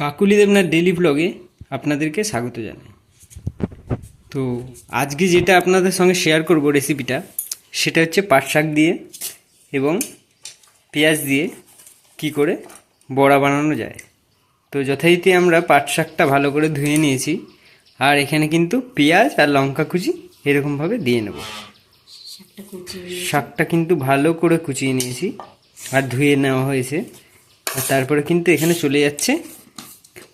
Kakuli Debnath daily ব্লগে আপনাদেরকে স্বাগত জানাই। তো আজকে যেটা আপনাদের সঙ্গে শেয়ার করব রেসিপিটা, সেটা হচ্ছে পাট শাক দিয়ে এবং পেঁয়াজ দিয়ে কি করে বড়া বানানো যায়। তো যথারীতি আমরা পাট শাকটা ভালো করে ধুয়ে নিয়েছি, আর এখানে কিন্তু পেঁয়াজ আর লঙ্কা কুচি এরকমভাবে দিয়ে নেব। শাকটা কিন্তু ভালো করে কুচিয়ে নিয়েছি আর ধুয়ে নেওয়া হয়েছে। আর তারপরে কিন্তু এখানে চলে যাচ্ছে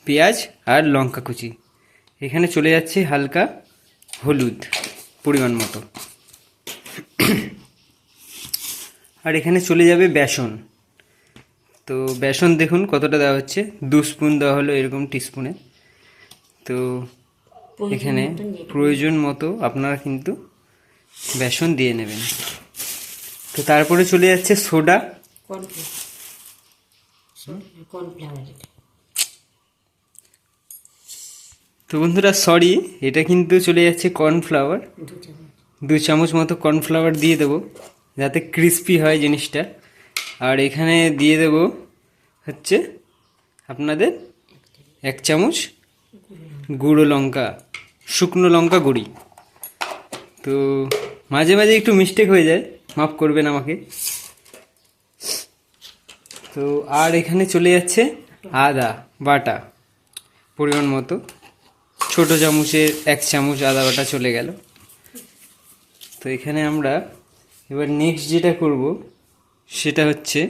পেঁয়াজ আর লঙ্কা কুচি, এখানে চলে যাচ্ছে হালকা হলুদ পরিমাণ মতো, আর এখানে চলে যাবে বেসন। তো বেসন দেখুন কতটা দেওয়া হচ্ছে, 2 স্পুন দেওয়া হলো এরকম টিস্পুনে। তো এখানে প্রয়োজন মতো আপনারা কিন্তু বেসন দিয়ে নেবেন। তো তারপরে চলে যাচ্ছে সোডা, তো বন্ধুরা সরি, এটা কিন্তু চলে যাচ্ছে কর্নফ্লাওয়ার, 2 চামচ মতো কর্নফ্লাওয়ার দিয়ে দেবো যাতে ক্রিস্পি হয় জিনিসটা। আর এখানে দিয়ে দেব হচ্ছে আপনাদের 1 চামচ গুঁড়ো লঙ্কা, শুকনো লঙ্কা গুঁড়ি। তো মাঝে মাঝে একটু মিস্টেক হয়ে যায়, মাফ করবেন আমাকে। তো আর এখানে চলে যাচ্ছে আদা বাটা পরিমাণ মতো, ছোটো চামচের 1 চামচ আদা বাটা চলে গেল। তো এখানে আমরা এবার নেক্সট যেটা করব সেটা হচ্ছে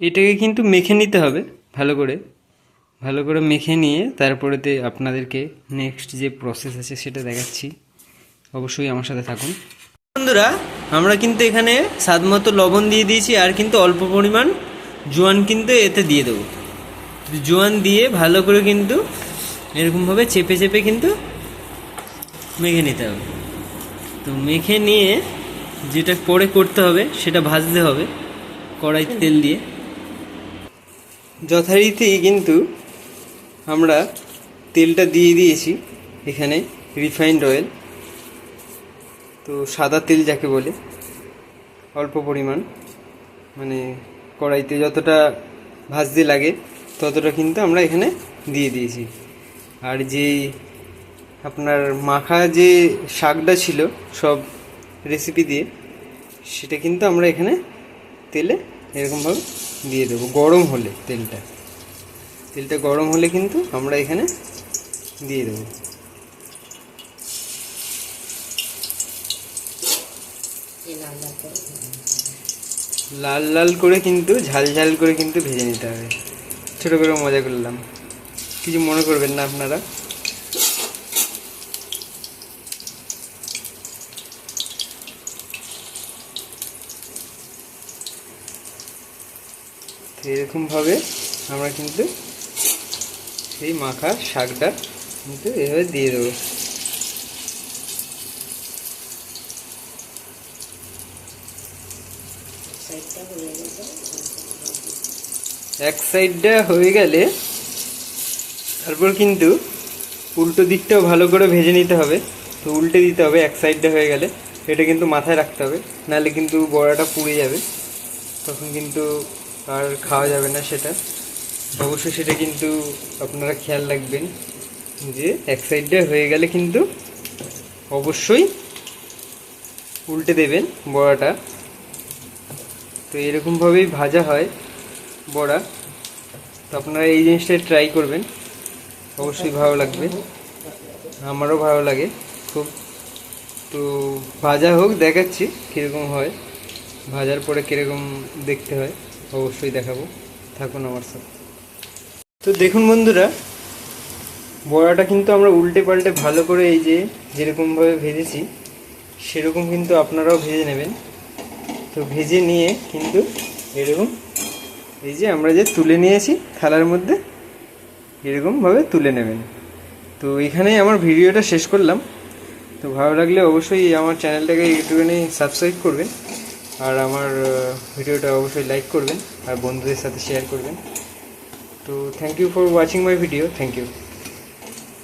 এটাকে কিন্তু মেখে নিতে হবে ভালো করে মেখে নিয়ে তারপরেতে আপনাদেরকে নেক্সট যে প্রসেস আছে সেটা দেখাচ্ছি। অবশ্যই আমার সাথে থাকুন বন্ধুরা। আমরা কিন্তু এখানে স্বাদ মতো লবণ দিয়ে দিয়েছি, আর কিন্তু অল্প পরিমাণ জোয়ান কিন্তু এতে দিয়ে দেবো। জোয়ান দিয়ে ভালো করে কিন্তু এরকমভাবে চেপে চেপে কিন্তু মেখে নিতে হবে। তো মেখে নিয়ে যেটা পরে করতে হবে সেটা ভাজতে হবে কড়াইতে তেল দিয়ে। যথারীতি কিন্তু আমরা তেলটা দিয়ে দিয়েছি এখানে, রিফাইন্ড অয়েল, তো সাদা তেল যাকে বলে, অল্প পরিমাণ, মানে কড়াইতে যতটা ভাজতে লাগে ততটা কিন্তু আমরা এখানে দিয়ে দিয়েছি। আর যে আপনার মাখা যে শাকটা ছিল সব রেসিপি দিয়ে, সেটা কিন্তু আমরা এখানে তেলে এরকমভাবে দিয়ে দেবো। গরম হলে তেলটা গরম হলে কিন্তু আমরা এখানে দিয়ে দেবো। লাল লাল করে কিন্তু ঝাল ঝাল করে কিন্তু ভেজে নিতে হবে। ছোটো করে মজা করলাম, কিছু মনে করবেন না আপনারা। এরকমভাবে আমরা কিন্তু সেই মাখা শাকটা কিন্তু এভাবে দিয়ে দেবো। এক সাইডটা হয়ে গেলে তারপর কিন্তু উল্টো দিকটাও ভালো করে ভেজে নিতে হবে। তো উল্টে দিতে হবে এক সাইডটা হয়ে গেলে, এটা কিন্তু মাথায় রাখতে হবে, নাহলে কিন্তু বড়াটা পুড়ে যাবে, তখন কিন্তু আর খাওয়া যাবে না সেটা। অবশ্যই সেটা কিন্তু আপনারা খেয়াল রাখবেন যে এক সাইডটা হয়ে গেলে কিন্তু অবশ্যই উল্টে দেবেন বড়াটা। তো এরকমভাবেই ভাজা হয় বড়া। তো আপনারা এই জিনিসটা ট্রাই করবেন, অবশ্যই ভালো লাগবে, আমারও ভালো লাগে খুব। তো ভাজা হোক, দেখাচ্ছি কীরকম হয়, ভাজার পরে কীরকম দেখতে হয় অবশ্যই দেখাবো, থাকুন আমার সাথে। তো দেখুন বন্ধুরা, বড়াটা কিন্তু আমরা উল্টে পাল্টে ভালো করে এই যে যেরকমভাবে ভেজেছি সেরকম কিন্তু আপনারাও ভেজে নেবেন। তো ভেজে নিয়ে কিন্তু এরকম এই যে আমরা যে তুলে নিয়েছি থালার মধ্যে, এরকমভাবে তুলে নেবেন। তো এখানেই আমার ভিডিওটা শেষ করলাম। তো ভালো লাগলে অবশ্যই আমার চ্যানেলটাকে একটুখানি সাবস্ক্রাইব করবেন, আর আমার ভিডিওটা অবশ্যই লাইক করবেন, আর বন্ধুদের সাথে শেয়ার করবেন। তো thank you for watching my video, thank you.